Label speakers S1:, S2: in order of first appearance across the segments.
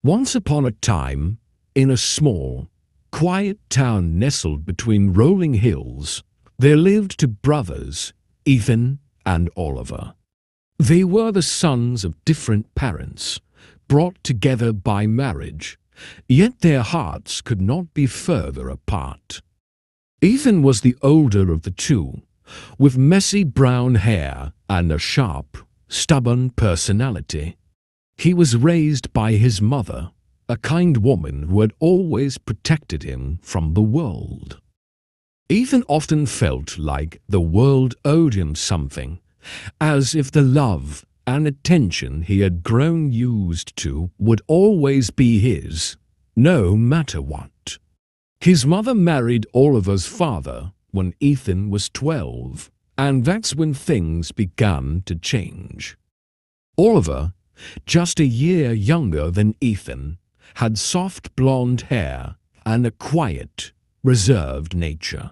S1: Once upon a time, in a small, quiet town nestled between rolling hills, there lived two brothers, Ethan and Oliver. They were the sons of different parents, brought together by marriage, yet their hearts could not be further apart. Ethan was the older of the two, with messy brown hair and a sharp, stubborn personality. He was raised by his mother, a kind woman who had always protected him from the world. Ethan often felt like the world owed him something, as if the love and attention he had grown used to would always be his, no matter what. His mother married Oliver's father when Ethan was 12, and that's when things began to change. Oliver, just a year younger than Ethan, had soft blonde hair and a quiet, reserved nature.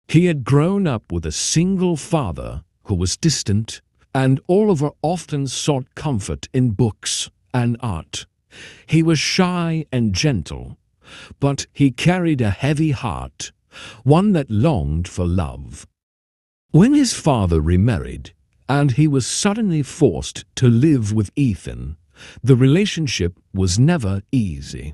S1: He had grown up with a single father who was distant, and Oliver often sought comfort in books and art. He was shy and gentle, but he carried a heavy heart, one that longed for love. When his father remarried, and he was suddenly forced to live with Ethan, the relationship was never easy.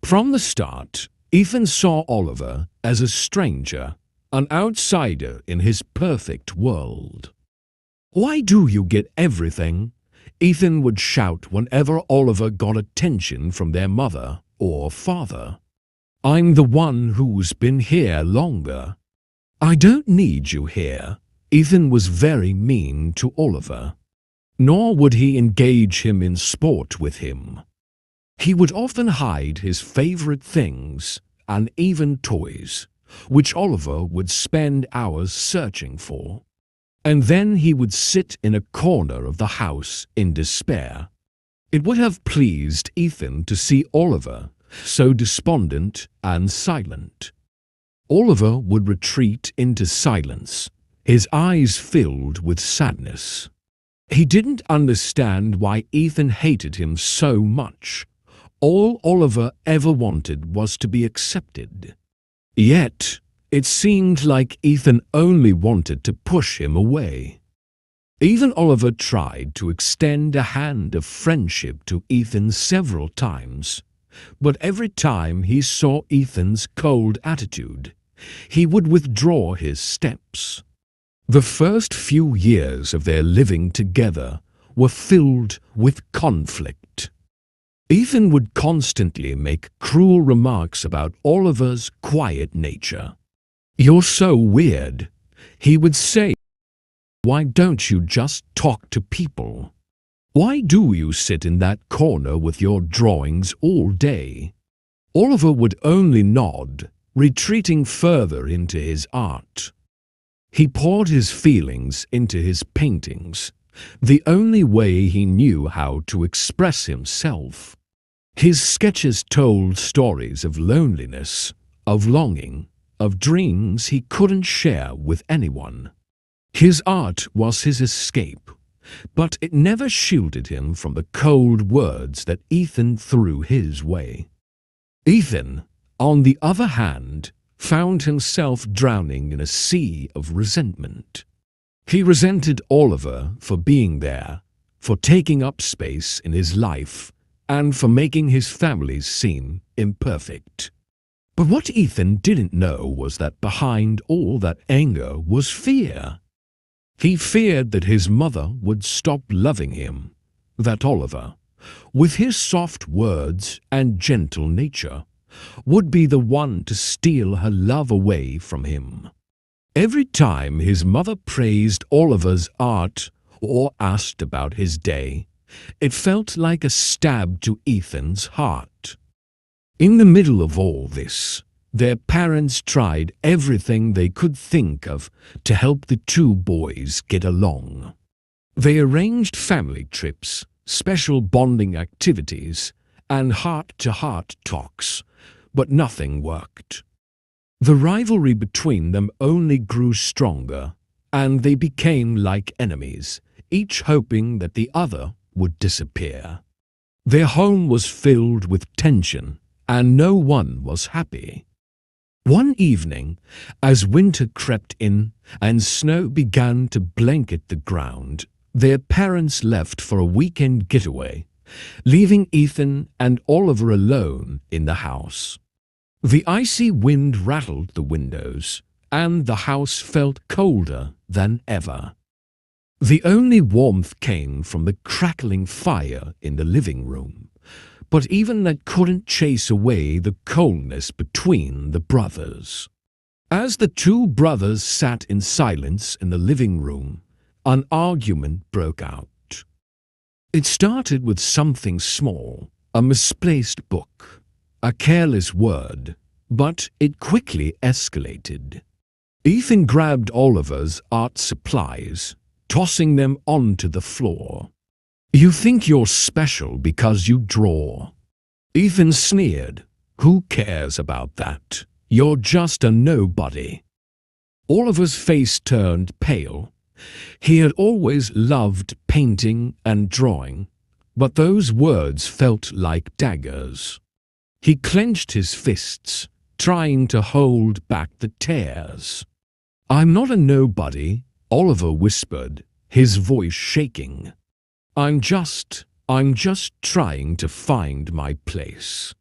S1: From the start, Ethan saw Oliver as a stranger, an outsider in his perfect world. "Why do you get everything?" Ethan would shout whenever Oliver got attention from their mother or father. "I'm the one who's been here longer." "I don't need you here." Ethan was very mean to Oliver. Nor would he engage him in sport with him. He would often hide his favorite things and even toys, which Oliver would spend hours searching for. And then he would sit in a corner of the house in despair. It would have pleased Ethan to see Oliver so despondent and silent. Oliver would retreat into silence, his eyes filled with sadness. He didn't understand why Ethan hated him so much. All Oliver ever wanted was to be accepted. Yet, it seemed like Ethan only wanted to push him away. Even Oliver tried to extend a hand of friendship to Ethan several times, but every time he saw Ethan's cold attitude, he would withdraw his steps. The first few years of their living together were filled with conflict. Ethan would constantly make cruel remarks about Oliver's quiet nature. "You're so weird," he would say. "Why don't you just talk to people? Why do you sit in that corner with your drawings all day?" Oliver would only nod, retreating further into his art. He poured his feelings into his paintings, the only way he knew how to express himself. His sketches told stories of loneliness, of longing, of dreams he couldn't share with anyone. His art was his escape, but it never shielded him from the cold words that Ethan threw his way. Ethan, on the other hand, found himself drowning in a sea of resentment. He resented Oliver for being there, for taking up space in his life, and for making his family seem imperfect. But what Ethan didn't know was that behind all that anger was fear. He feared that his mother would stop loving him, that Oliver, with his soft words and gentle nature, would be the one to steal her love away from him. Every time his mother praised Oliver's art or asked about his day, it felt like a stab to Ethan's heart. In the middle of all this, their parents tried everything they could think of to help the two boys get along. They arranged family trips, special bonding activities, and heart-to-heart talks, but nothing worked. The rivalry between them only grew stronger, and they became like enemies, each hoping that the other would disappear. Their home was filled with tension, and no one was happy. One evening, as winter crept in and snow began to blanket the ground, their parents left for a weekend getaway, leaving Ethan and Oliver alone in the house. The icy wind rattled the windows, and the house felt colder than ever. The only warmth came from the crackling fire in the living room, but even that couldn't chase away the coldness between the brothers. As the two brothers sat in silence in the living room, an argument broke out. It started with something small, a misplaced book, a careless word, but it quickly escalated. Ethan grabbed Oliver's art supplies, tossing them onto the floor. "You think you're special because you draw." Ethan sneered. "Who cares about that? You're just a nobody." Oliver's face turned pale. He had always loved painting and drawing, but those words felt like daggers. He clenched his fists, trying to hold back the tears. "I'm not a nobody," Oliver whispered, his voice shaking. I'm just trying to find my place."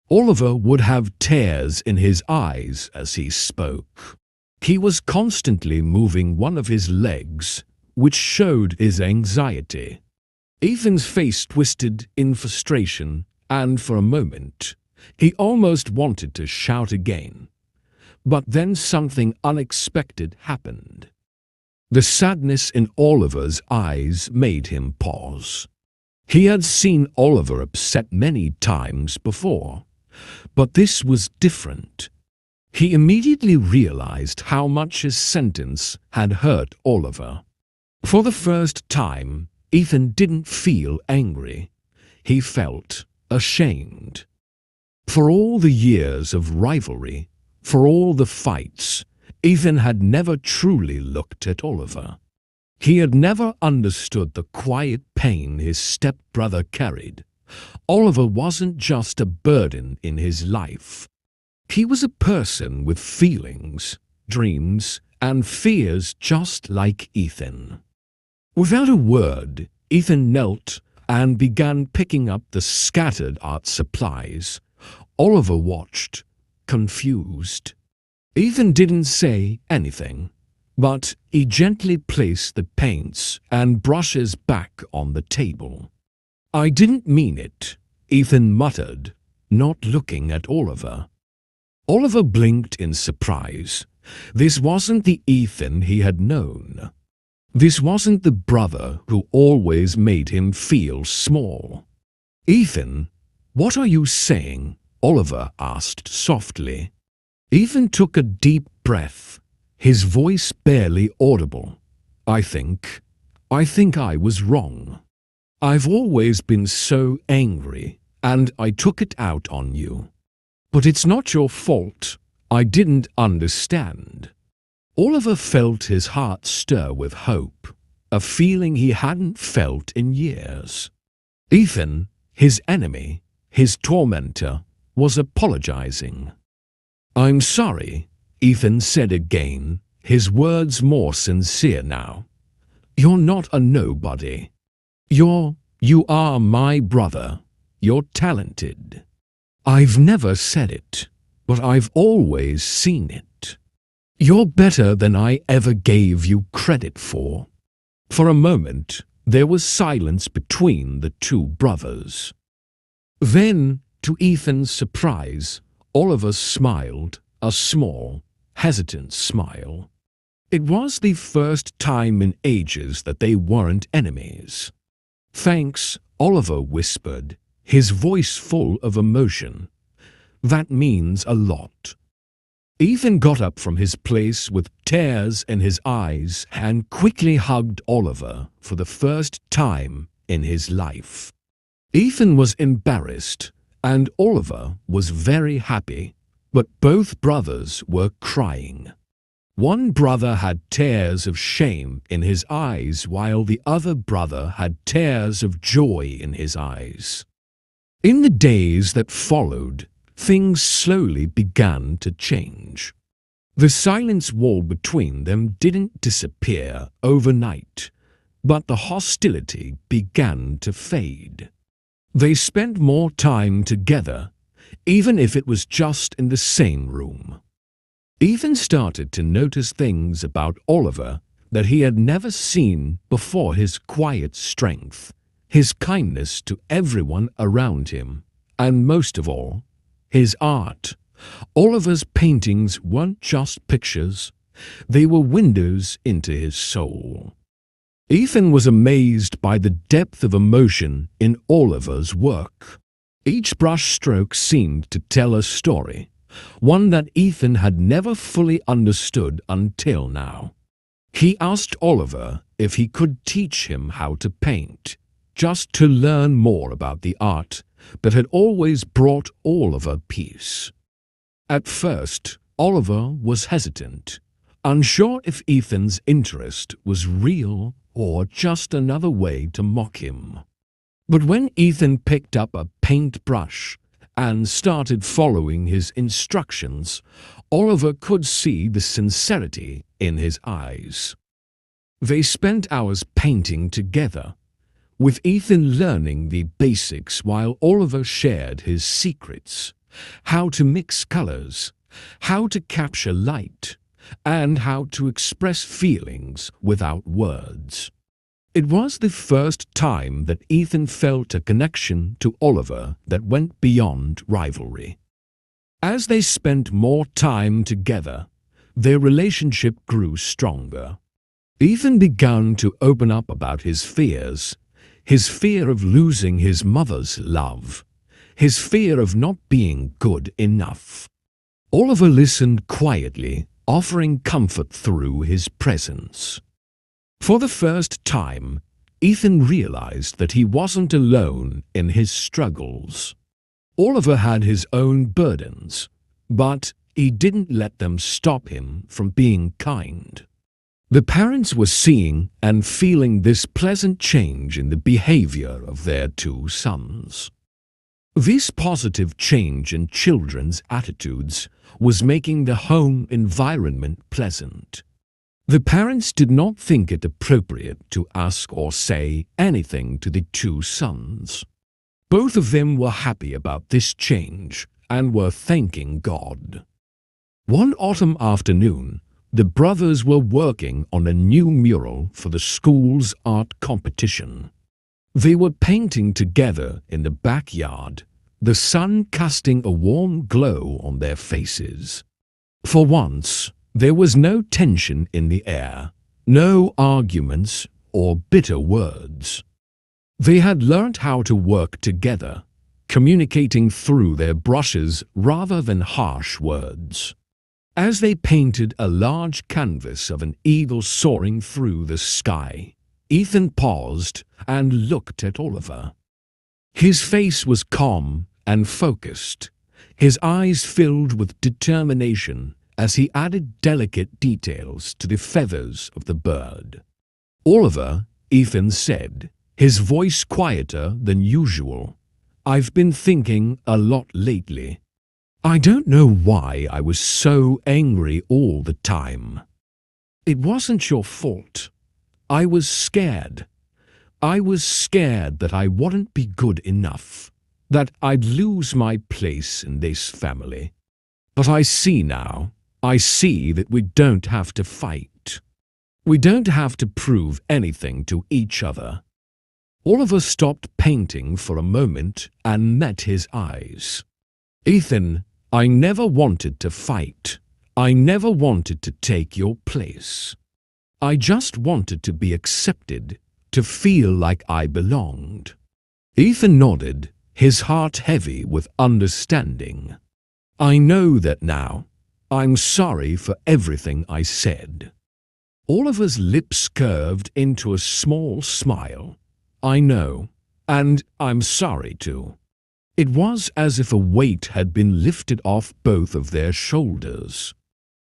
S1: Oliver would have tears in his eyes as he spoke. He was constantly moving one of his legs, which showed his anxiety. Ethan's face twisted in frustration, and for a moment, he almost wanted to shout again. But then something unexpected happened. The sadness in Oliver's eyes made him pause. He had seen Oliver upset many times before, but this was different. He immediately realized how much his sentence had hurt Oliver. For the first time, Ethan didn't feel angry. He felt ashamed. For all the years of rivalry, for all the fights, Ethan had never truly looked at Oliver. He had never understood the quiet pain his stepbrother carried. Oliver wasn't just a burden in his life. He was a person with feelings, dreams, and fears just like Ethan. Without a word, Ethan knelt and began picking up the scattered art supplies. Oliver watched, confused. Ethan didn't say anything, but he gently placed the paints and brushes back on the table. "I didn't mean it," Ethan muttered, not looking at Oliver. Oliver blinked in surprise. This wasn't the Ethan he had known. This wasn't the brother who always made him feel small. "Ethan, what are you saying?" Oliver asked softly. Ethan took a deep breath, his voice barely audible. I think I was wrong. I've always been so angry, and I took it out on you. But it's not your fault. I didn't understand." Oliver felt his heart stir with hope, a feeling he hadn't felt in years. Ethan, his enemy, his tormentor, was apologizing. "I'm sorry," Ethan said again, his words more sincere now. "You're not a nobody. You are my brother. You're talented. I've never said it, but I've always seen it. You're better than I ever gave you credit for." For a moment, there was silence between the two brothers. Then, to Ethan's surprise, Oliver smiled, a small, hesitant smile. It was the first time in ages that they weren't enemies. "Thanks," Oliver whispered, his voice full of emotion. "That means a lot." Ethan got up from his place with tears in his eyes and quickly hugged Oliver for the first time in his life. Ethan was embarrassed, and Oliver was very happy, but both brothers were crying. One brother had tears of shame in his eyes while the other brother had tears of joy in his eyes. In the days that followed, things slowly began to change. The silence wall between them didn't disappear overnight, but the hostility began to fade. They spent more time together, even if it was just in the same room. Ethan started to notice things about Oliver that he had never seen before: his quiet strength, his kindness to everyone around him, and most of all, his art. Oliver's paintings weren't just pictures, they were windows into his soul. Ethan was amazed by the depth of emotion in Oliver's work. Each brushstroke seemed to tell a story, one that Ethan had never fully understood until now. He asked Oliver if he could teach him how to paint, just to learn more about the art that had always brought Oliver peace. At first, Oliver was hesitant, unsure if Ethan's interest was real or just another way to mock him. But when Ethan picked up a paintbrush and started following his instructions, Oliver could see the sincerity in his eyes. They spent hours painting together, with Ethan learning the basics while Oliver shared his secrets: how to mix colors, how to capture light, and how to express feelings without words. It was the first time that Ethan felt a connection to Oliver that went beyond rivalry. As they spent more time together, their relationship grew stronger. Ethan began to open up about his fears: his fear of losing his mother's love, his fear of not being good enough. Oliver listened quietly, offering comfort through his presence. For the first time, Ethan realized that he wasn't alone in his struggles. Oliver had his own burdens, but he didn't let them stop him from being kind. The parents were seeing and feeling this pleasant change in the behavior of their two sons. This positive change in children's attitudes was making the home environment pleasant. The parents did not think it appropriate to ask or say anything to the two sons. Both of them were happy about this change and were thanking God. One autumn afternoon, the brothers were working on a new mural for the school's art competition. They were painting together in the backyard, the sun casting a warm glow on their faces. For once, there was no tension in the air, no arguments or bitter words. They had learnt how to work together, communicating through their brushes rather than harsh words. As they painted a large canvas of an eagle soaring through the sky, Ethan paused and looked at Oliver. His face was calm and focused, his eyes filled with determination as he added delicate details to the feathers of the bird. "Oliver," Ethan said, his voice quieter than usual, "I've been thinking a lot lately. I don't know why I was so angry all the time. It wasn't your fault. I was scared. I was scared that I wouldn't be good enough, that I'd lose my place in this family. But I see now, I see that we don't have to fight. We don't have to prove anything to each other." Oliver stopped painting for a moment and met his eyes. "Ethan, I never wanted to fight. I never wanted to take your place. I just wanted to be accepted, to feel like I belonged." Ethan nodded, his heart heavy with understanding. "I know that now. I'm sorry for everything I said." Oliver's lips curved into a small smile. "I know, and I'm sorry too." It was as if a weight had been lifted off both of their shoulders.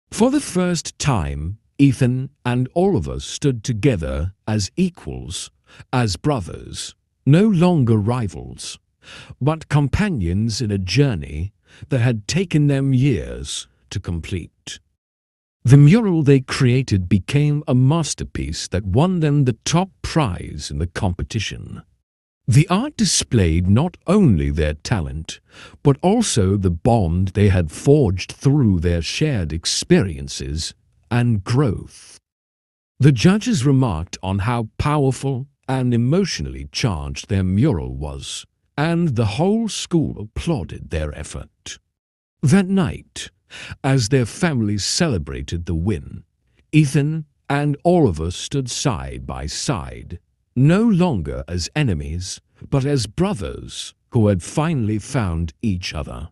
S1: For the first time, Ethan and Oliver stood together as equals, as brothers, no longer rivals, but companions in a journey that had taken them years to complete. The mural they created became a masterpiece that won them the top prize in the competition. The art displayed not only their talent, but also the bond they had forged through their shared experiences and growth. The judges remarked on how powerful and emotionally charged their mural was, and the whole school applauded their effort. That night, as their families celebrated the win, Ethan and Oliver stood side by side, no longer as enemies, but as brothers who had finally found each other.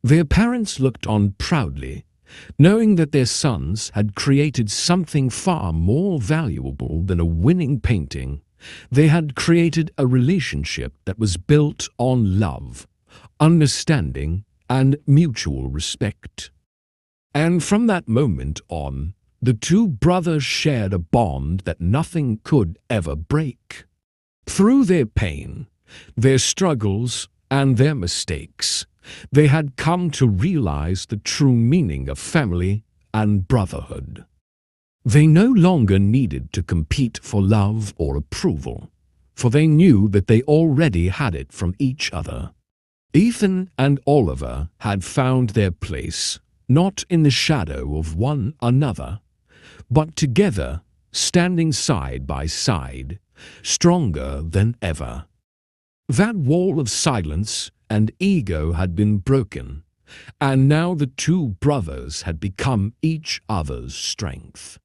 S1: Their parents looked on proudly, knowing that their sons had created something far more valuable than a winning painting. They had created a relationship that was built on love, understanding, and mutual respect. And from that moment on, the two brothers shared a bond that nothing could ever break. Through their pain, their struggles, and their mistakes, they had come to realize the true meaning of family and brotherhood. They no longer needed to compete for love or approval, for they knew that they already had it from each other. Ethan and Oliver had found their place, not in the shadow of one another, but together, standing side by side, stronger than ever. That wall of silence and ego had been broken, and now the two brothers had become each other's strength.